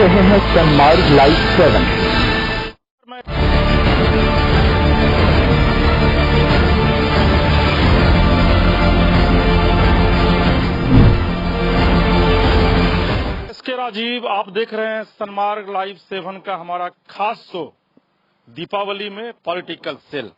रहे हैं सनमार्ग लाइव 7। इसके राजीव, आप देख रहे हैं सनमार्ग लाइव 7 का हमारा खास शो दीपावली में पॉलिटिकल सेल।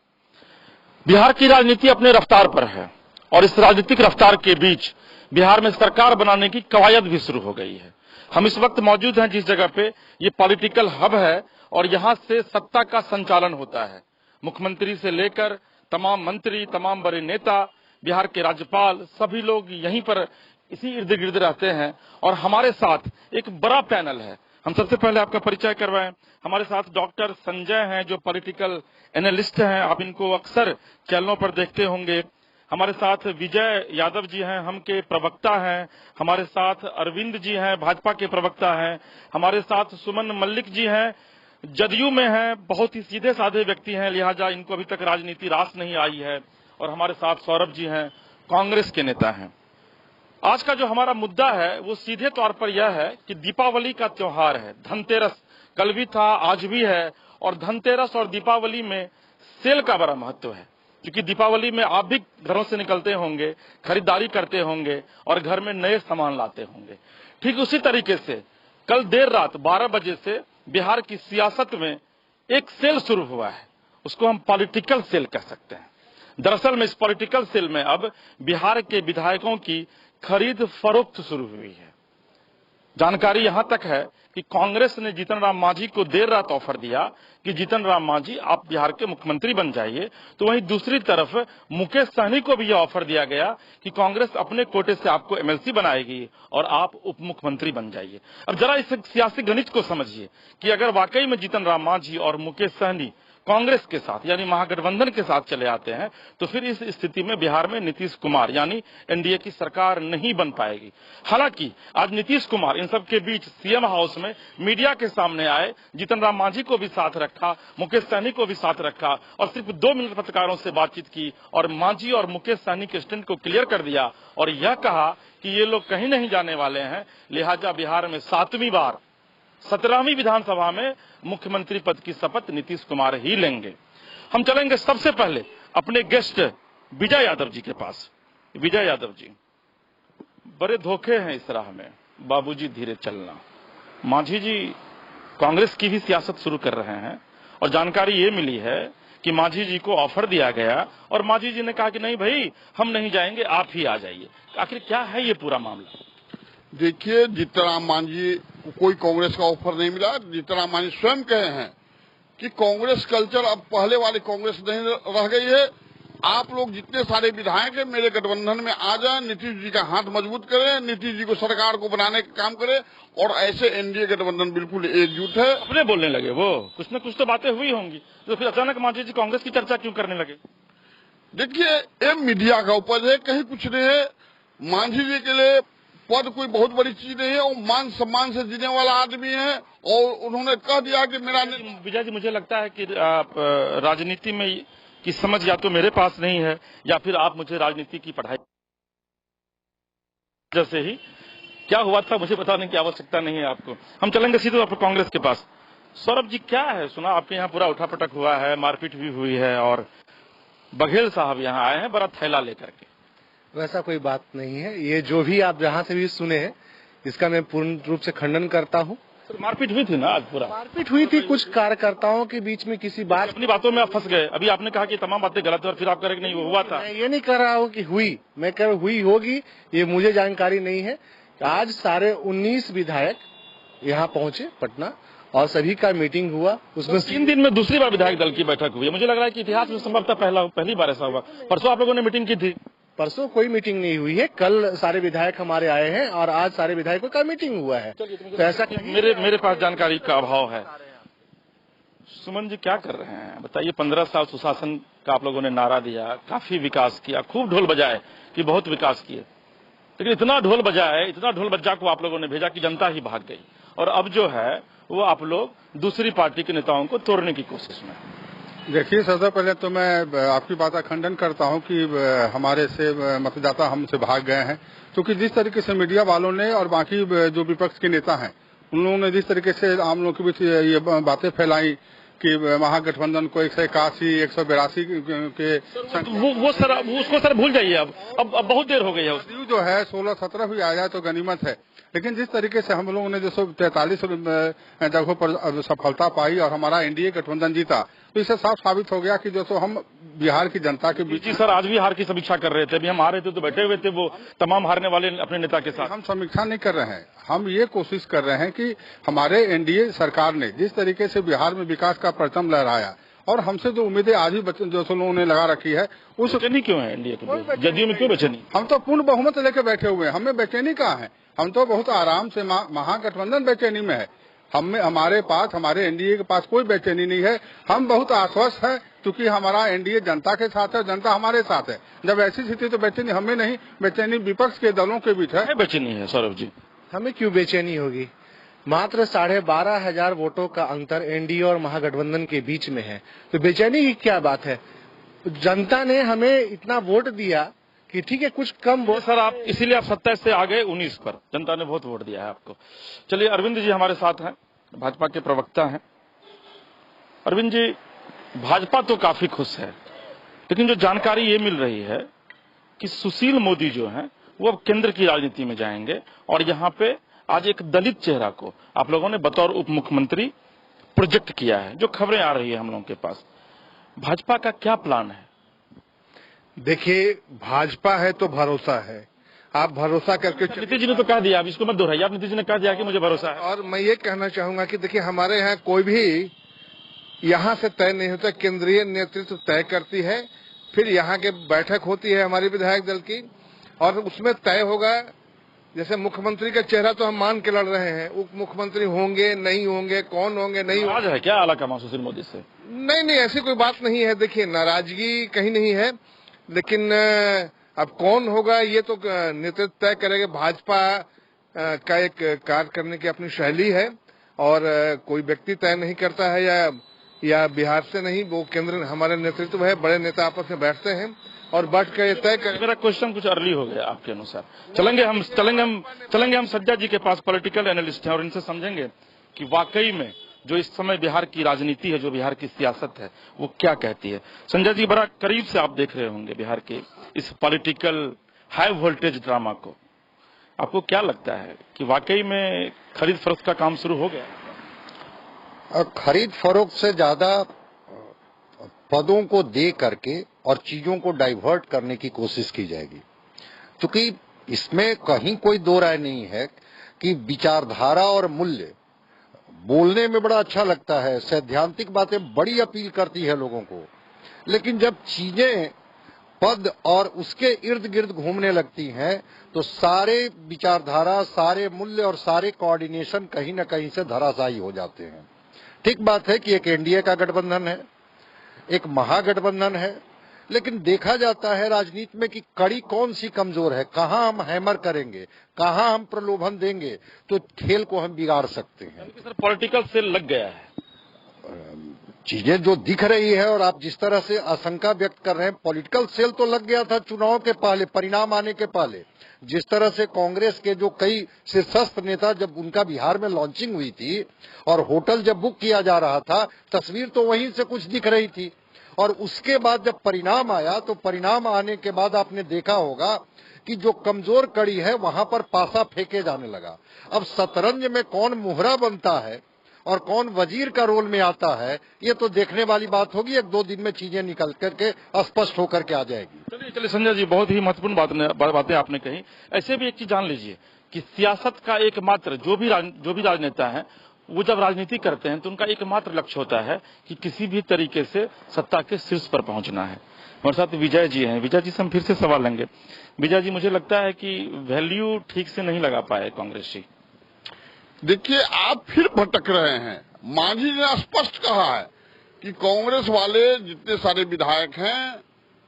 बिहार की राजनीति अपने रफ्तार पर है और इस राजनीतिक रफ्तार के बीच बिहार में सरकार बनाने की कवायद भी शुरू हो गई है। हम इस वक्त मौजूद हैं जिस जगह पे ये पॉलिटिकल हब है और यहां से सत्ता का संचालन होता है। मुख्यमंत्री से लेकर तमाम मंत्री, तमाम बड़े नेता, बिहार के राज्यपाल, सभी लोग यहीं पर इसी इर्द गिर्द रहते हैं। और हमारे साथ एक बड़ा पैनल है। हम सबसे पहले आपका परिचय करवाएं। हमारे साथ डॉक्टर संजय हैं जो पॉलिटिकल एनालिस्ट हैं, आप इनको अक्सर चैनलों पर देखते होंगे। हमारे साथ विजय यादव जी हैं, हम के प्रवक्ता हैं। हमारे साथ अरविंद जी हैं, भाजपा के प्रवक्ता हैं। हमारे साथ सुमन मल्लिक जी हैं, जदयू में हैं, बहुत ही सीधे साधे व्यक्ति हैं, लिहाजा इनको अभी तक राजनीति रास नहीं आई है। और हमारे साथ सौरभ जी हैं, कांग्रेस के नेता हैं। आज का जो हमारा मुद्दा है वो सीधे तौर पर यह है कि दीपावली का त्योहार है, धनतेरस कल भी था, आज भी है। और धनतेरस और दीपावली में सेल का बड़ा महत्व है, क्योंकि दीपावली में आप भी घरों से निकलते होंगे, खरीदारी करते होंगे और घर में नए सामान लाते होंगे। ठीक उसी तरीके से कल देर रात 12 बजे से बिहार की सियासत में एक सेल शुरू हुआ है, उसको हम पॉलिटिकल सेल कह सकते हैं। दरअसल में इस पॉलिटिकल सेल में अब बिहार के विधायकों की खरीद फरोख्त शुरू हुई है। जानकारी यहां तक है कि कांग्रेस ने जीतन राम मांझी को देर रात ऑफर दिया कि जीतन राम मांझी आप बिहार के मुख्यमंत्री बन जाइए। तो वहीं दूसरी तरफ मुकेश सहनी को भी यह ऑफर दिया गया कि कांग्रेस अपने कोटे से आपको एमएलसी बनाएगी और आप उप मुख्यमंत्री बन जाइए। अब जरा इस सियासी गणित को समझिए कि अगर वाकई में जीतन राम मांझी और मुकेश सहनी कांग्रेस के साथ यानी महागठबंधन के साथ चले आते हैं तो फिर इस स्थिति में बिहार में नीतीश कुमार यानी एनडीए की सरकार नहीं बन पाएगी। हालांकि आज नीतीश कुमार इन सब के बीच सीएम हाउस में मीडिया के सामने आए, जीतन राम मांझी को भी साथ रखा, मुकेश सहनी को भी साथ रखा और सिर्फ 2 मिनट पत्रकारों से बातचीत की और मांझी और मुकेश सहनी के स्टैंड को क्लियर कर दिया और यह कहा कि ये लोग कहीं नहीं जाने वाले हैं, लिहाजा बिहार में 7वीं बार 17वीं विधानसभा में मुख्यमंत्री पद की शपथ नीतीश कुमार ही लेंगे। हम चलेंगे सबसे पहले अपने गेस्ट विजय यादव जी के पास। विजय यादव जी, बड़े धोखे हैं इस राह में, बाबूजी धीरे चलना। मांझी जी कांग्रेस की भी सियासत शुरू कर रहे हैं और जानकारी ये मिली है कि मांझी जी को ऑफर दिया गया और मांझी जी ने कहा कि नहीं भाई हम नहीं जाएंगे, आप ही आ जाइए। आखिर क्या है ये पूरा मामला? देखिए, जीतन राम मांझी को कोई कांग्रेस का ऑफर नहीं मिला। जीतन राम मांझी स्वयं कहे हैं कि कांग्रेस कल्चर अब पहले वाली कांग्रेस नहीं रह गई है। आप लोग जितने सारे विधायक हैं मेरे गठबंधन में आ जाएं, नीतीश जी का हाथ मजबूत करें, नीतीश जी को सरकार को बनाने का काम करें। और ऐसे एनडीए गठबंधन बिल्कुल एकजुट है। अपने बोलने लगे, वो कुछ न कुछ तो बातें हुई होंगी, तो फिर अचानक मांझी जी कांग्रेस की चर्चा क्यों करने लगे? देखिए, ये मीडिया का उपज है, कहीं कुछ नहीं है। मांझी जी के लिए पद कोई बहुत बड़ी चीज नहीं है, वो मान सम्मान से जीने वाला आदमी है और उन्होंने कह दिया कि मेरा। विजय जी, मुझे लगता है कि राजनीति में की समझ या तो मेरे पास नहीं है या फिर आप मुझे राजनीति की पढ़ाई जैसे ही क्या हुआ था मुझे बताने की आवश्यकता नहीं है आपको। हम चलेंगे सीधे कांग्रेस के पास। सौरभ जी, क्या है, सुना आपके यहाँ पूरा उठापटक हुआ है, मारपीट भी हुई है और बघेल साहब यहाँ आए हैं बड़ा थैला लेकर के। वैसा कोई बात नहीं है। ये जो भी आप जहाँ से भी सुने हैं इसका मैं पूर्ण रूप से खंडन करता हूँ। मारपीट हुई थी ना आज? पूरा मारपीट हुई थी कुछ कार्यकर्ताओं के बीच में, किसी बात अपनी बातों में आप फंस गए। अभी आपने कहा कि तमाम बातें गलत है और फिर आप कह रहे कि नहीं वो हुआ था। मैं ये नहीं कर रहा हूँ कि हुई, मैं कह रहा हुई होगी, ये मुझे जानकारी नहीं है। आज सारे 19 विधायक यहाँ पहुंचे पटना और सभी का मीटिंग हुआ। उसमें 3 दिन में दूसरी बार विधायक दल की बैठक हुई है। मुझे लग रहा है कि इतिहास में संभवतः पहली बार ऐसा हुआ। परसों आप लोगों ने मीटिंग की थी? परसों कोई मीटिंग नहीं हुई है, कल सारे विधायक हमारे आए हैं और आज सारे विधायकों का मीटिंग हुआ है। तो ऐसा मेरे पास जानकारी का अभाव है। सुमन जी क्या कर रहे हैं बताइए? 15 साल सुशासन का आप लोगों ने नारा दिया, काफी विकास किया, खूब ढोल बजाए कि बहुत विकास किए, लेकिन इतना ढोल बजाए, इतना ढोल बज्जा को आप लोगों ने भेजा कि जनता ही भाग गई और अब जो है वो आप लोग दूसरी पार्टी के नेताओं को तोड़ने की कोशिश में। देखिए, सबसे पहले तो मैं आपकी बात का खंडन करता हूं कि हमारे से मतदाता हमसे भाग गए हैं, क्योंकि जिस तरीके से मीडिया वालों ने और बाकी जो विपक्ष के नेता हैं उन लोगों ने जिस तरीके से आम लोगों के बीच ये बातें फैलाई कि महागठबंधन को 181, 182 के वो सर उसको सर भूल जाइए। अब बहुत देर हो गई है। बदायूं जो है 16-17 भी आ जाए तो गनीमत है, लेकिन जिस तरीके से हम लोगों ने 243 जगहों पर सफलता पाई और हमारा एनडीए गठबंधन जीता, तो इससे साफ साबित हो गया कि जो हम बिहार की जनता के बीच। जी सर, आज भी हार की समीक्षा कर रहे थे। अभी हम हारे थे तो बैठे हुए थे वो तमाम हारने वाले अपने नेता के साथ। हम समीक्षा नहीं कर रहे हैं, हम ये कोशिश कर रहे हैं कि हमारे एनडीए सरकार ने जिस तरीके से बिहार में विकास का परचम लहराया और हमसे जो उम्मीदें आज भी जो लोगों ने लगा रखी है, उस बेचैनी क्यों है एनडीए को? जदयू में क्यों बेचैनी? हम तो पूर्ण बहुमत लेकर बैठे हुए हैं, हमें बेचैनी कहाँ है? हम तो बहुत आराम से महागठबंधन बेचैनी में है। हमारे पास, हमारे एनडीए के पास कोई बेचैनी नहीं है। हम बहुत आश्वस्त हैं क्योंकि हमारा एनडीए जनता के साथ है, जनता हमारे साथ है। जब ऐसी स्थिति तो बेचैनी हमें नहीं, बेचैनी विपक्ष के दलों के बीच है। बेचैनी है सौरभ जी। हमें क्यों बेचैनी होगी? मात्र 12,500 वोटों का अंतर एनडीए और महागठबंधन के बीच में है, तो बेचैनी की क्या बात है? जनता ने हमें इतना वोट दिया कि ठीक है कुछ कम वोट। सर आप इसीलिए आप 27 से आ गए 19 पर, जनता ने बहुत वोट दिया है आपको। चलिए अरविंद जी हमारे साथ हैं, भाजपा के प्रवक्ता हैं। अरविंद जी, भाजपा तो काफी खुश है, लेकिन जो जानकारी ये मिल रही है कि सुशील मोदी जो हैं वो अब केंद्र की राजनीति में जाएंगे और यहाँ पे आज एक दलित चेहरा को आप लोगों ने बतौर उप मुख्यमंत्री प्रोजेक्ट किया है, जो खबरें आ रही है हम लोगों के पास। भाजपा का क्या प्लान है? देखिए, भाजपा है तो भरोसा है, आप भरोसा करके। नीतीश जी ने तो कह दिया, अब इसको मत दोहराइए, आप नीतीश जी ने कह दिया कि मुझे भरोसा है। और मैं ये कहना चाहूंगा कि देखिए, हमारे यहाँ कोई भी यहाँ से तय नहीं होता, केंद्रीय नेतृत्व तय करती है, फिर यहाँ के बैठक होती है हमारी विधायक दल की और उसमें तय होगा। जैसे मुख्यमंत्री का चेहरा तो हम मान के लड़ रहे हैं, उप मुख्यमंत्री होंगे नहीं होंगे, कौन होंगे नहीं होंगे। आज है क्या आलाकमान सुशील मोदी से? नहीं, ऐसी कोई बात नहीं है। देखिए, नाराजगी कहीं नहीं है, लेकिन अब कौन होगा ये तो नेतृत्व तय करेगा। भाजपा का एक कार्य करने की अपनी शैली है और कोई व्यक्ति तय नहीं करता है या बिहार से नहीं, वो केंद्र हमारे नेतृत्व है, बड़े नेता आपस में बैठते हैं और बैठ कर ये तय करें। मेरा क्वेश्चन कुछ अर्ली हो गया आपके अनुसार। चलेंगे हम सज्जा जी के पास, पॉलिटिकल एनालिस्ट हैं, और इनसे समझेंगे कि वाकई में जो इस समय बिहार की राजनीति है, जो बिहार की सियासत है, वो क्या कहती है। संजय जी, बड़ा करीब से आप देख रहे होंगे बिहार के इस पॉलिटिकल हाई वोल्टेज ड्रामा को। आपको क्या लगता है कि वाकई में खरीद फरोख्त का काम शुरू हो गया? खरीद फरोख्त से ज्यादा पदों को दे करके और चीजों को डाइवर्ट करने की कोशिश की जाएगी, क्योंकि इसमें कहीं कोई दो राय नहीं है कि विचारधारा और मूल्य बोलने में बड़ा अच्छा लगता है, सैद्धांतिक बातें बड़ी अपील करती है लोगों को, लेकिन जब चीजें पद और उसके इर्द गिर्द घूमने लगती हैं तो सारे विचारधारा, सारे मूल्य और सारे कोऑर्डिनेशन कहीं न कहीं से धराशायी हो जाते हैं। ठीक बात है कि एक एनडीए का गठबंधन है, एक महागठबंधन है, लेकिन देखा जाता है राजनीति में कि कड़ी कौन सी कमजोर है, कहां हम हैमर करेंगे, कहां हम प्रलोभन देंगे तो खेल को हम बिगाड़ सकते हैं। सर पॉलिटिकल सेल लग गया है, चीजें जो दिख रही है और आप जिस तरह से आशंका व्यक्त कर रहे हैं, पॉलिटिकल सेल तो लग गया था चुनाव के पहले, परिणाम आने के पहले। जिस तरह से कांग्रेस के जो कई शीर्षस्थ नेता, जब उनका बिहार में लॉन्चिंग हुई थी और होटल जब बुक किया जा रहा था, तस्वीर तो वहीं से कुछ दिख रही थी, और उसके बाद जब परिणाम आया तो परिणाम आने के बाद आपने देखा होगा कि जो कमजोर कड़ी है वहां पर पासा फेंके जाने लगा। अब शतरंज में कौन मुहरा बनता है और कौन वजीर का रोल में आता है, ये तो देखने वाली बात होगी। 1-2 दिन में चीजें निकल करके स्पष्ट होकर के आ जाएगी। चलिए संजय जी, बहुत ही महत्वपूर्ण बातें आपने कही। ऐसे भी एक चीज जान लीजिए कि सियासत का एकमात्र जो भी राजनेता है, वो जब राजनीति करते हैं तो उनका एकमात्र लक्ष्य होता है कि किसी भी तरीके से सत्ता के शीर्ष पर पहुंचना है। हमारे साथ विजय जी हैं, विजय जी से हम फिर से सवाल लेंगे। विजय जी, मुझे लगता है कि वैल्यू ठीक से नहीं लगा पाए कांग्रेस जी। देखिए, आप फिर भटक रहे हैं। मांझी ने स्पष्ट कहा है कि कांग्रेस वाले जितने सारे विधायक हैं,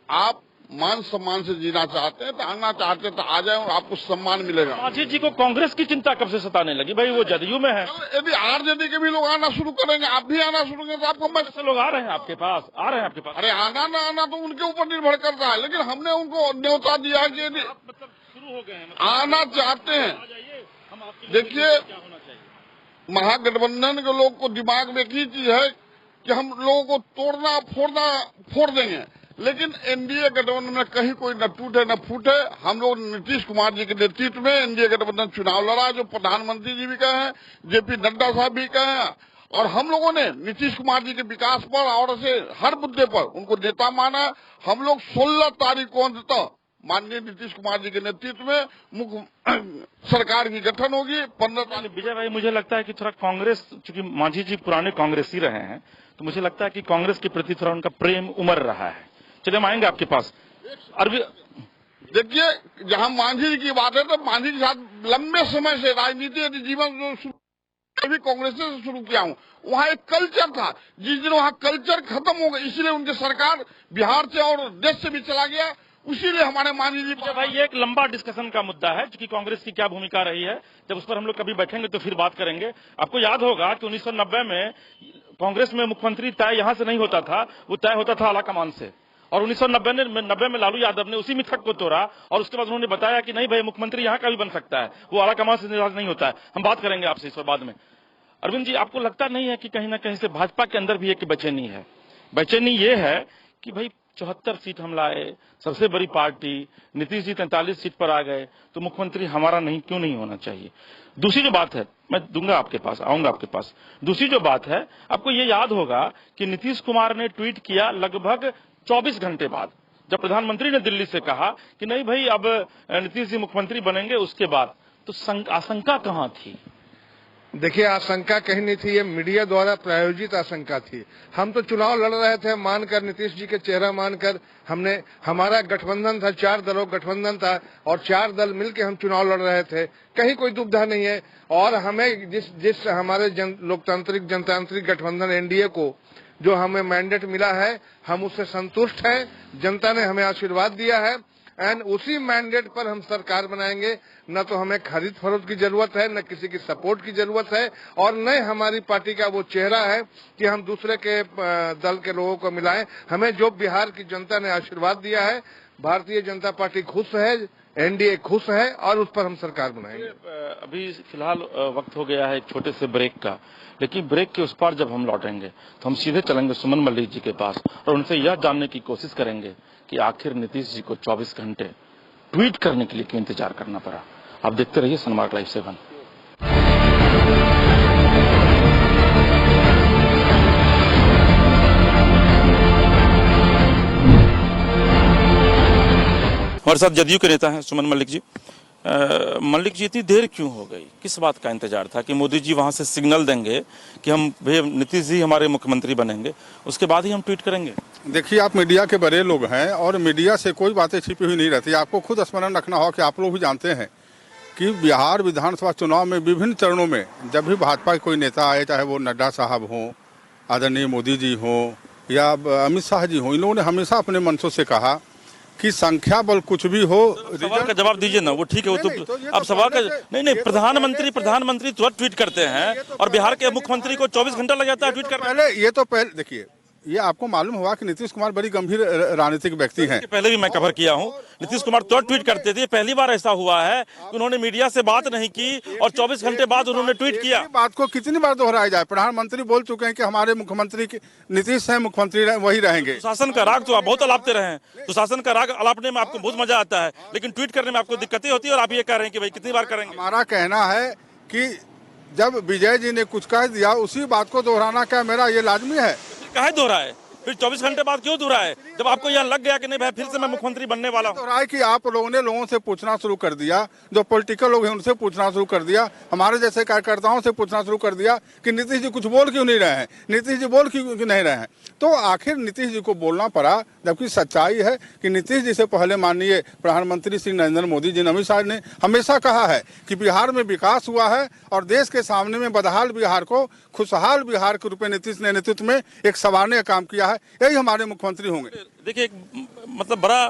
आप मान सम्मान से जीना चाहते हैं तो आना चाहते हैं तो आ जाए और आपको सम्मान मिलेगा। मांझी जी को कांग्रेस की चिंता कब से सताने लगी? भाई वो जदयू में है। यदि आरजेडी के भी लोग आना शुरू करेंगे, आप भी आना शुरू करेंगे तो आपको ऐसे लोग आ रहे हैं आपके पास, अरे आना ना आना तो उनके ऊपर निर्भर करता है, लेकिन हमने उनको न्योता दिया कि यदि मतलब शुरू हो गए हैं, आना चाहते हैं। देखिए, महागठबंधन के लोग को दिमाग में एक ही चीज है कि हम लोगों को तोड़ना फोड़ देंगे, लेकिन एनडीए गठबंधन में कहीं कोई न टूटे न फूटे। हम लोग नीतीश कुमार जी के नेतृत्व में एनडीए गठबंधन चुनाव लड़ा, जो प्रधानमंत्री जी भी कहे हैं, जेपी नड्डा साहब भी कहे हैं, और हम लोगों ने नीतीश कुमार जी के विकास पर और से हर मुद्दे पर उनको नेता माना। हम लोग 16 तारीख को अंततः माननीय नीतीश कुमार जी के नेतृत्व में मुख्य सरकार की गठन होगी। 15 तारीख। विजय भाई, मुझे लगता है कि थोड़ा कांग्रेस, चूंकि मांझी जी पुराने कांग्रेसी रहे हैं, तो मुझे लगता है कि कांग्रेस के प्रति थोड़ा उनका प्रेम उमड़ रहा है। चलिए हम आएंगे आपके पास। देखिए, जहां मांझी जी की बात है तो मांझी के साथ लंबे समय से राजनीति जीवन जो भी कांग्रेस से शुरू किया हूं, वहां एक कल्चर था। जिस दिन वहां कल्चर खत्म हो गया, इसलिए उनकी सरकार बिहार से और देश से भी चला गया, उसीलिए हमारे मांझी जी। भाई, ये एक लंबा डिस्कशन का मुद्दा है, क्योंकि कांग्रेस की क्या भूमिका रही है, जब उस पर हम लोग कभी बैठेंगे तो फिर बात करेंगे। आपको याद होगा कि 1990 में कांग्रेस में मुख्यमंत्री तय यहां से नहीं होता था, वो तय होता था आलाकमान से, और 1990 में लालू यादव ने उसी मिथक को तोड़ा, और उसके बाद उन्होंने बताया कि नहीं भाई, मुख्यमंत्री यहाँ का भी बन सकता है, वो आलाकमान से निराश नहीं होता है। हम बात करेंगे आपसे इस पर बाद में। अरविंद जी, आपको लगता नहीं है कि कहीं ना कहीं से भाजपा के अंदर भी एक बेचैनी है? बेचैनी ये है कि भाई 74 सीट हम लाए, सबसे बड़ी पार्टी, नीतीश जी 43 सीट पर आ गए, तो मुख्यमंत्री हमारा नहीं क्यों नहीं होना चाहिए? दूसरी जो बात है, मैं दूंगा आपके पास, आऊंगा आपके पास। दूसरी जो बात है, आपको ये याद होगा कि नीतीश कुमार ने ट्वीट किया लगभग 24 घंटे बाद, जब प्रधानमंत्री ने दिल्ली से कहा कि नहीं भाई, अब नीतीश जी मुख्यमंत्री बनेंगे, उसके बाद तो आशंका कहां थी? देखिए, आशंका कहीं नहीं थी, ये मीडिया द्वारा प्रायोजित आशंका थी। हम तो चुनाव लड़ रहे थे मानकर, नीतीश जी के चेहरा मानकर। हमारा गठबंधन था, 4 दलों गठबंधन था, और 4 दल मिलकर हम चुनाव लड़ रहे थे। कहीं कोई दुविधा नहीं है। और हमें जिस हमारे लोकतांत्रिक जनतांत्रिक गठबंधन एनडीए को जो हमें मैंडेट मिला है, हम उससे संतुष्ट हैं। जनता ने हमें आशीर्वाद दिया है, एंड उसी मैंडेट पर हम सरकार बनाएंगे। न तो हमें खरीद फरोख्त की जरूरत है, न किसी की सपोर्ट की जरूरत है, और न हमारी पार्टी का वो चेहरा है कि हम दूसरे के दल के लोगों को मिलाएं। हमें जो बिहार की जनता ने आशीर्वाद दिया है, भारतीय जनता पार्टी खुश है, एनडीए खुश है, और उस पर हम सरकार बनाएंगे। अभी फिलहाल वक्त हो गया है एक छोटे से ब्रेक का, लेकिन ब्रेक के उस पार जब हम लौटेंगे तो हम सीधे चलेंगे सुमन मलिक जी के पास, और उनसे यह जानने की कोशिश करेंगे कि आखिर नीतीश जी को 24 घंटे ट्वीट करने के लिए क्यों इंतजार करना पड़ा। आप देखते रहिए सनमार्ग लाइव 7। हमारे साथ जदयू के नेता हैं सुमन मलिक जी। मलिक जी, इतनी देर क्यों हो गई? किस बात का इंतजार था कि मोदी जी वहां से सिग्नल देंगे कि हम भैया नीतीश जी हमारे मुख्यमंत्री बनेंगे, उसके बाद ही हम ट्वीट करेंगे? देखिए, आप मीडिया के बड़े लोग हैं और मीडिया से कोई बातें छिपी हुई नहीं रहती। आपको खुद स्मरण रखना होगा कि आप लोग भी जानते हैं कि बिहार विधानसभा चुनाव में विभिन्न चरणों में जब भी भाजपा के कोई नेता आए, चाहे वो नड्डा साहब हों, आदरणीय मोदी जी हों या अमित शाह जी हों, इन लोगों ने हमेशा अपने मंचों से कहा कि संख्या बल कुछ भी हो। सवाल का जवाब दीजिए ना, वो ठीक है, वो तो अब सवाल का नहीं, प्रधानमंत्री तुरंत ट्वीट करते हैं, और बिहार के मुख्यमंत्री को 24 घंटा लग जाता है ट्वीट करने। पहले देखिए, ये आपको मालूम हुआ कि नीतीश कुमार बड़ी गंभीर राजनीतिक व्यक्ति हैं। पहले भी मैं कवर किया हूं, नीतीश कुमार तो ट्वीट करते थे। पहली बार ऐसा हुआ है कि उन्होंने मीडिया से बात नहीं की और 24 घंटे बाद उन्होंने ट्वीट किया। बात को कितनी बार दोहराया जाए? प्रधानमंत्री बोल चुके हैं कि हमारे मुख्यमंत्री नीतीश है, मुख्यमंत्री वही रहेंगे। शासन का राग तो आप बहुत अलापते रहे हैं, तो शासन का राग अलापने में आपको बहुत मजा आता है, लेकिन ट्वीट करने में आपको दिक्कतें होती है, और आप ये कह रहे हैं कि भाई कितनी बार करेंगे। हमारा कहना है कि जब विजय जी ने कुछ कह दिया, उसी बात को दोहराना क्या मेरा ये लाजमी है? काहे दोहराए? फिर 24 घंटे बाद क्यों दोहराए, जब आपको यह लग गया कि नहीं भाई फिर से मैं मुख्यमंत्री बनने वाला हूं? दोहराए कि आप लोगों ने लोगों से पूछना शुरू कर दिया, जो पॉलिटिकल लोग हैं उनसे पूछना शुरू कर दिया, हमारे जैसे कार्यकर्ताओं से पूछना शुरू कर दिया कि नीतीश जी कुछ बोल क्यों नहीं रहे हैं, नीतीश जी बोल क्यों नहीं रहे हैं। तो आखिर नीतीश जी को बोलना पड़ा, जबकि सच्चाई है कि नीतीश जी से पहले माननीय प्रधानमंत्री श्री नरेंद्र मोदी जी ने, अमित शाह ने हमेशा कहा है कि बिहार में विकास हुआ है, और देश के सामने में बदहाल बिहार को खुशहाल बिहार के रूप में नीतीश ने नेतृत्व में एक संवारने का काम किया है। यही हमारे मुख्यमंत्री होंगे। देखिए, मतलब बड़ा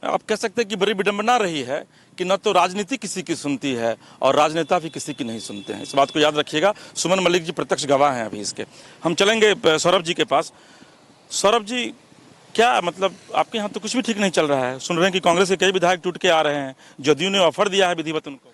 आप कह सकते हैं कि बड़ी विडंबना रही है कि न तो राजनीति किसी की सुनती है और राजनेता भी किसी की नहीं सुनते हैं। इस बात को याद रखिएगा। सुमन मलिक जी प्रत्यक्ष गवाह हैं अभी इसके। हम चलेंगे सौरभ जी के पास। सौरभ जी, क्या मतलब आपके यहाँ तो कुछ भी ठीक नहीं चल रहा है? सुन रहे हैं कि कांग्रेस के कई विधायक टूट के आ रहे हैं, जदयू ने ऑफर दिया है विधिवत उनको।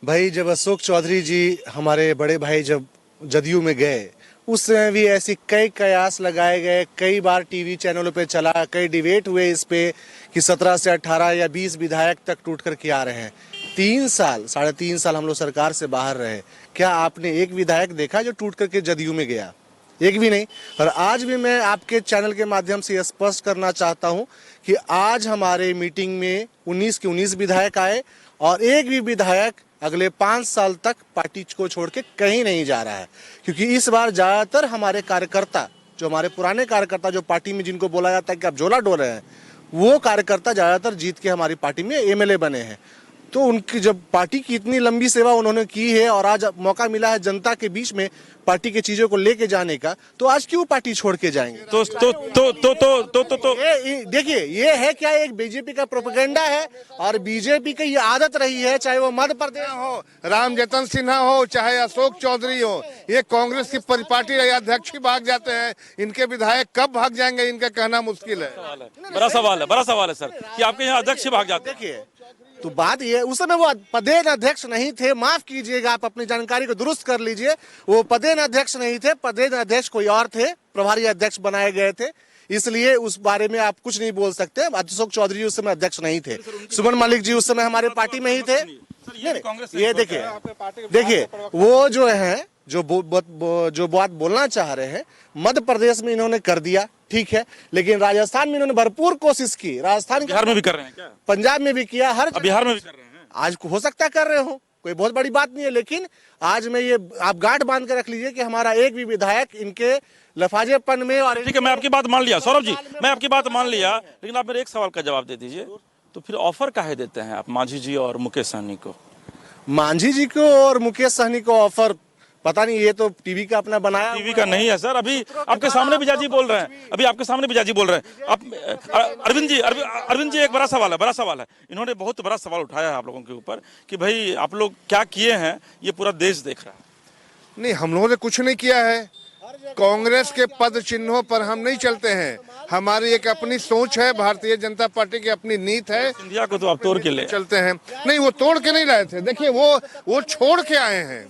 भाई जब अशोक चौधरी जी हमारे बड़े भाई जब जदयू में गए उस समय भी ऐसी कई कयास लगाए गए, कई बार टीवी चैनलों पे चला, कई डिबेट हुए इस पे कि 17 से 18 या 20 विधायक तक टूट कर के आ रहे हैं। 3 साल 3.5 साल हम लोग सरकार से बाहर रहे, क्या आपने एक विधायक देखा जो टूट करके जदयू में गया? एक भी नहीं। और आज भी मैं आपके चैनल के माध्यम से स्पष्ट करना चाहता हूं कि आज हमारे मीटिंग में 19 के 19 विधायक आए और एक भी विधायक अगले 5 साल तक पार्टी को छोड़ के कहीं नहीं जा रहा है, क्योंकि इस बार ज्यादातर हमारे कार्यकर्ता, जो हमारे पुराने कार्यकर्ता जो पार्टी में जिनको बोला जाता है कि आप झोला डोल रहे हैं, वो कार्यकर्ता ज्यादातर जीत के हमारी पार्टी में एमएलए बने हैं। तो उनकी जब पार्टी की इतनी लंबी सेवा उन्होंने की है और आज मौका मिला है जनता के बीच में पार्टी की चीजों को लेके जाने का, तो आज क्यों पार्टी छोड़ के जाएंगे? तो देखिए, ये है क्या, एक बीजेपी का प्रोपेगेंडा है और बीजेपी की ये आदत रही है, चाहे वो मध्य प्रदेश हो, राम जतन सिन्हा हो, चाहे अशोक चौधरी हो, ये कांग्रेस की पार्टी अध्यक्ष ही भाग जाते हैं। इनके विधायक कब भाग जाएंगे इनका कहना मुश्किल है। बड़ा सवाल है सर कि आपके यहाँ अध्यक्ष भाग जाते हैं। देखिए, तो बात ये, उस समय वो पदेन अध्यक्ष नहीं थे, माफ कीजिएगा, आप अपनी जानकारी को दुरुस्त कर लीजिए। वो पदेन अध्यक्ष नहीं थे, पदेन अध्यक्ष कोई और थे, प्रभारी अध्यक्ष बनाए गए थे, इसलिए उस बारे में आप कुछ नहीं बोल सकते। अशोक चौधरी उस समय अध्यक्ष नहीं थे, सुमन मलिक जी उस समय हमारे पार्टी में ही थे। ये देखिए वो जो है जो बात बोलना चाह रहे हैं, मध्य प्रदेश में इन्होंने कर दिया, ठीक है, लेकिन राजस्थान में इन्होंने भरपूर कोशिश की, राजस्थान बिहार में भी कर रहे हैं क्या? पंजाब में भी किया, हर बिहार में भी कर रहे हैं। आज हो सकता है कर रहे हो, कोई बहुत बड़ी बात नहीं है, लेकिन आज में ये आप गांठ बांध कर रख लीजिए कि हमारा एक भी विधायक इनके लफाजेपन में। और ठीक है, मैं आपकी बात मान लिया सौरभ जी, मैं आपकी बात मान लिया, लेकिन आप मेरे एक सवाल का जवाब दे दीजिए, तो फिर ऑफर काहे देते हैं आप मांझी जी और मुकेश सहनी को? मांझी जी को और मुकेश सहनी को ऑफर पता नहीं, ये तो टीवी का अपना बनाया, टीवी का नहीं है सर। अभी आपके सामने बिजाजी बोल रहे हैं, अभी आपके सामने बिजाजी बोल रहे हैं। आप अरविंद जी एक बड़ा सवाल है, इन्होंने बहुत बड़ा सवाल उठाया है आप लोगों के ऊपर कि भाई आप लोग क्या किए हैं, ये पूरा देश देख रहा है। नहीं, हम लोगों ने कुछ नहीं किया है। कांग्रेस के पद चिन्हों पर हम नहीं चलते हैं, हमारी एक अपनी सोच है, भारतीय जनता पार्टी की अपनी नीति है। सिंधिया को तो आप तोड़ के ले चलते हैं। नहीं, वो तोड़ के नहीं लाए थे, देखिए वो छोड़ के आए हैं।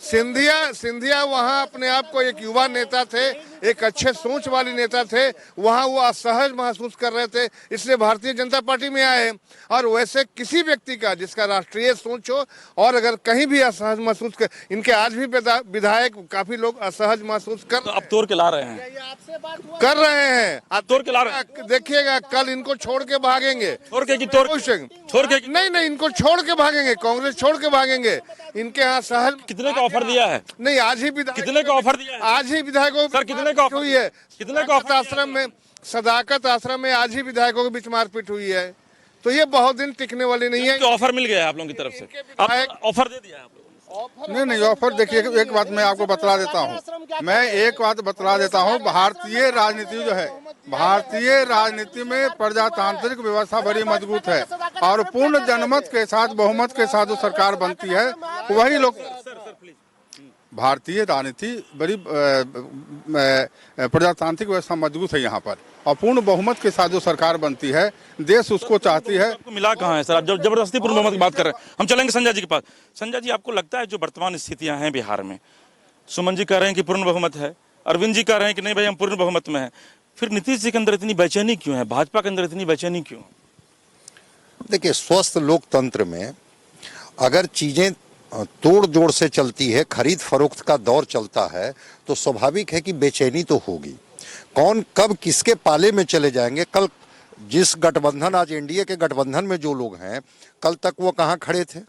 सिंधिया वहाँ अपने आप को एक युवा नेता थे, एक अच्छे सोच वाले नेता थे, वहाँ वो असहज महसूस कर रहे थे, इसलिए भारतीय जनता पार्टी में आए। और वैसे किसी व्यक्ति का जिसका राष्ट्रीय सोच हो और अगर कहीं भी असहज महसूस कर, इनके आज भी विधायक काफी लोग असहज महसूस कर, तो अब तोड़ के ला रहे हैं, कर रहे हैं, आप तोड़ के ला रहे हैं। देखिएगा कल इनको छोड़ के भागेंगे, छोड़ के नहीं, इनको छोड़ के भागेंगे, कांग्रेस छोड़ के भागेंगे। इनके यहाँ सहज कितने का ऑफर दिया है? नहीं, आज ही कितने का ऑफर दिया है? आज ही विधायकों सर कितने का हुई है, कितने का आश्रम में, सदाकत आश्रम में आज ही विधायकों के बीच मारपीट हुई है, तो ये बहुत दिन टिकने वाली नहीं है। ऑफर मिल गया है आप लोगों की तरफ से, ऑफर दे दिया है आप लोगों ने? नहीं, ऑफर देखिए, एक बात मैं आपको बतला देता हूँ, भारतीय राजनीति जो है, भारतीय राजनीति में प्रजातांत्रिक व्यवस्था बड़ी मजबूत है और पूर्ण जनमत के साथ, बहुमत के साथ जो सरकार बनती है वही लोग, भारतीय राजनीति बड़ी प्रजातांत्रिक व्यवस्था मजबूत है यहाँ पर और पूर्ण बहुमत के साथ जो सरकार बनती है, देश उसको चाहती है। आपको मिला कहाँ है सर? आप जबरदस्ती पूर्ण बहुमत की बात कर रहे हैं। हम चलेंगे संजय जी के पास। संजय जी, आपको लगता है जो वर्तमान स्थितियां हैं बिहार में, सुमन जी कह रहे हैं कि पूर्ण बहुमत है, अरविंद जी कह रहे हैं कि नहीं भाई हम पूर्ण बहुमत में हैं, फिर नीतीश जी के अंदर इतनी बेचैनी क्यों है, भाजपा के अंदर इतनी बेचैनी क्यों? देखिए, स्वस्थ लोकतंत्र में अगर चीजें तोड़ जोड़ से चलती है, खरीद फरोख्त का दौर चलता है, तो स्वाभाविक है कि बेचैनी तो होगी। कौन कब किसके पाले में चले जाएंगे, कल जिस गठबंधन, आज एनडीए के गठबंधन में जो लोग हैं, कल तक वो कहाँ खड़े थे,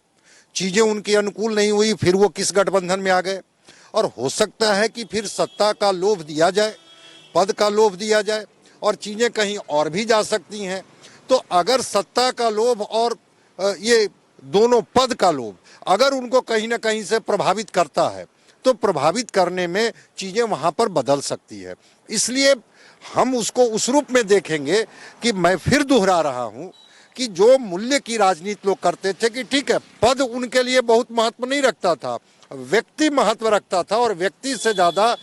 चीजें उनकी अनुकूल नहीं हुई, फिर वो किस गठबंधन में आ गए। और हो सकता है कि फिर सत्ता का लोभ दिया जाए, पद का लोभ दिया जाए और चीजें कहीं और भी जा सकती हैं। तो अगर सत्ता का लोभ और ये दोनों पद का लोभ अगर उनको कहीं ना कहीं से प्रभावित करता है, तो प्रभावित करने में चीजें वहां पर बदल सकती है। इसलिए हम उसको उस रूप में देखेंगे कि मैं फिर दोहरा रहा हूं कि जो मूल्य की राजनीति लोग करते थे कि ठीक है, पद उनके लिए बहुत महत्व नहीं रखता था, व्यक्ति महत्व रखता था और व्यक्ति से ज्यादा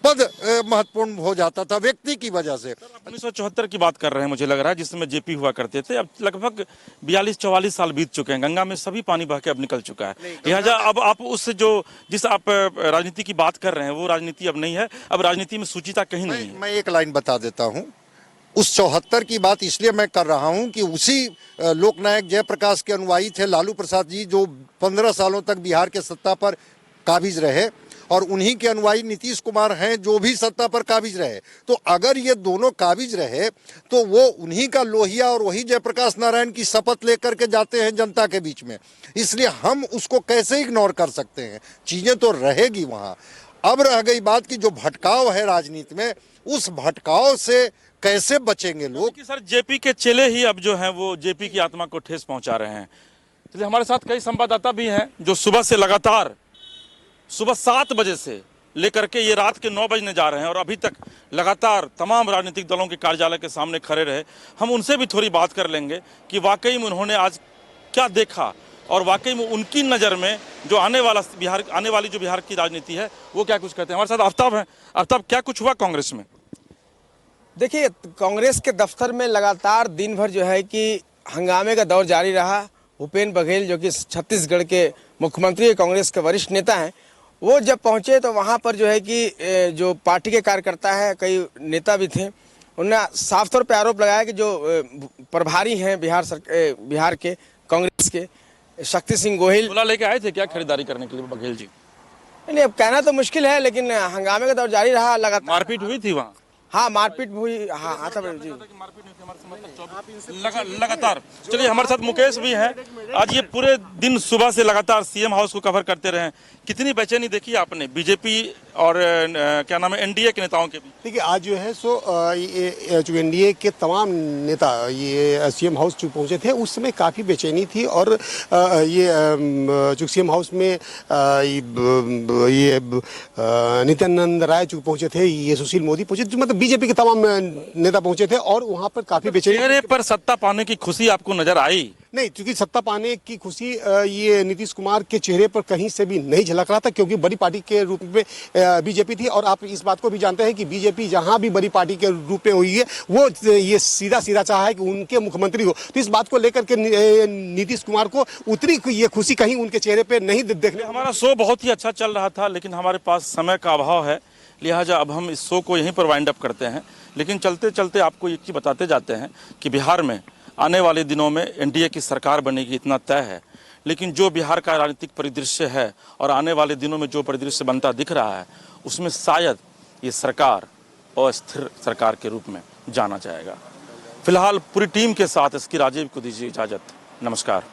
पद महत्वपूर्ण हो जाता था व्यक्ति की वजह से। 1974 की बात कर रहे हैं मुझे लग रहा है, जिसमें जेपी हुआ करते थे। अब लगभग 42-44 साल बीत चुके हैं, गंगा में सभी पानी बह के अब निकल चुका है। लिहाजा अब आप उस जिस आप राजनीति की बात कर रहे हैं वो राजनीति अब नहीं है, अब राजनीति में सुचिता कहीं नहीं है। मैं एक लाइन बता देता हूं, उस 74 की बात इसलिए मैं कर रहा हूं कि उसी लोकनायक जयप्रकाश के अनुयायी थे लालू प्रसाद जी, जो 15 सालों तक बिहार के सत्ता पर काबिज रहे, और उन्हीं के अनुयायी नीतीश कुमार हैं जो भी सत्ता पर काबिज रहे। तो अगर ये दोनों काबिज रहे तो वो उन्हीं का लोहिया और वही जयप्रकाश नारायण की शपथ लेकर के जाते हैं जनता के बीच में, इसलिए हम उसको कैसे इग्नोर कर सकते हैं। चीजें तो रहेगी वहां। अब रह गई बात कि जो भटकाव है राजनीति में, उस भटकाव से कैसे बचेंगे लोग। कि सर जेपी के चेले ही अब जो हैं वो जेपी की आत्मा को ठेस पहुंचा रहे हैं। इसलिए हमारे साथ कई संवाददाता भी हैं जो सुबह से लगातार सुबह 7 बजे से लेकर के ये रात के 9 बजने जा रहे हैं और अभी तक लगातार तमाम राजनीतिक दलों के कार्यालय के सामने खड़े रहे। हम उनसे भी थोड़ी बात कर लेंगे कि वाकई में उन्होंने आज क्या देखा और वाकई में उनकी नज़र में जो आने वाली जो बिहार की राजनीति है वो क्या कुछ कहते हैं। हमारे साथ आफ्ताब हैं। आफ्ताब, क्या कुछ हुआ कांग्रेस में? देखिए, कांग्रेस के दफ्तर में लगातार दिन भर जो है कि हंगामे का दौर जारी रहा। भूपेश बघेल जो कि छत्तीसगढ़ के मुख्यमंत्री कांग्रेस के वरिष्ठ नेता हैं, वो जब पहुंचे तो वहां पर जो है कि जो पार्टी के कार्यकर्ता है, कई नेता भी थे, उन्होंने साफ तौर पर आरोप लगाया कि जो प्रभारी हैं बिहार के कांग्रेस के शक्ति सिंह गोहिल बोला लेके आए थे क्या खरीदारी करने के लिए बघेल जी? नहीं, अब कहना तो मुश्किल है, लेकिन हंगामे का दौर जारी रहा। लगातार मारपीट हुई थी वहाँ? हाँ, मारपीट हुई। हाँ जी, लगातार। चलिए, हमारे साथ मुकेश भी हैं। आज ये पूरे दिन सुबह से लगातार सीएम हाउस को कवर करते रहे। कितनी बेचैनी देखी आपने बीजेपी और क्या नाम है एनडीए के नेताओं के भी? देखिए, आज जो है ये जो एनडीए के तमाम नेता ये सीएम हाउस जो पहुंचे थे उस समय काफ़ी बेचैनी थी, और ये जो सीएम हाउस में ये नित्यानंद राय जो पहुंचे थे, ये सुशील मोदी पहुंचे, जो मतलब बीजेपी के तमाम नेता पहुंचे थे, और वहां पर काफ़ी बेचैनी। चेहरे पर सत्ता पाने की खुशी आपको नजर आई? नहीं, क्योंकि सत्ता पाने की खुशी ये नीतीश कुमार के चेहरे पर कहीं से भी नहीं झलक रहा था, क्योंकि बड़ी पार्टी के रूप में बीजेपी थी। और आप इस बात को भी जानते हैं कि बीजेपी जहां भी बड़ी पार्टी के रूप में हुई है, वो ये सीधा चाहा है कि उनके मुख्यमंत्री हो। तो इस बात को लेकर के नीतीश कुमार को उतरी ये खुशी कहीं उनके चेहरे पर नहीं देखने। हमारा शो बहुत ही अच्छा चल रहा था, लेकिन हमारे पास समय का अभाव है, लिहाजा अब हम इस शो को यहीं पर वाइंड अप करते हैं। लेकिन चलते चलते आपको एक चीज बताते जाते हैं कि बिहार में आने वाले दिनों में एनडीए की सरकार बनेगी, इतना तय है। लेकिन जो बिहार का राजनीतिक परिदृश्य है और आने वाले दिनों में जो परिदृश्य बनता दिख रहा है, उसमें शायद ये सरकार अस्थिर सरकार के रूप में जाना जाएगा। फिलहाल पूरी टीम के साथ इसकी राजीव को दीजिए इजाजत। नमस्कार।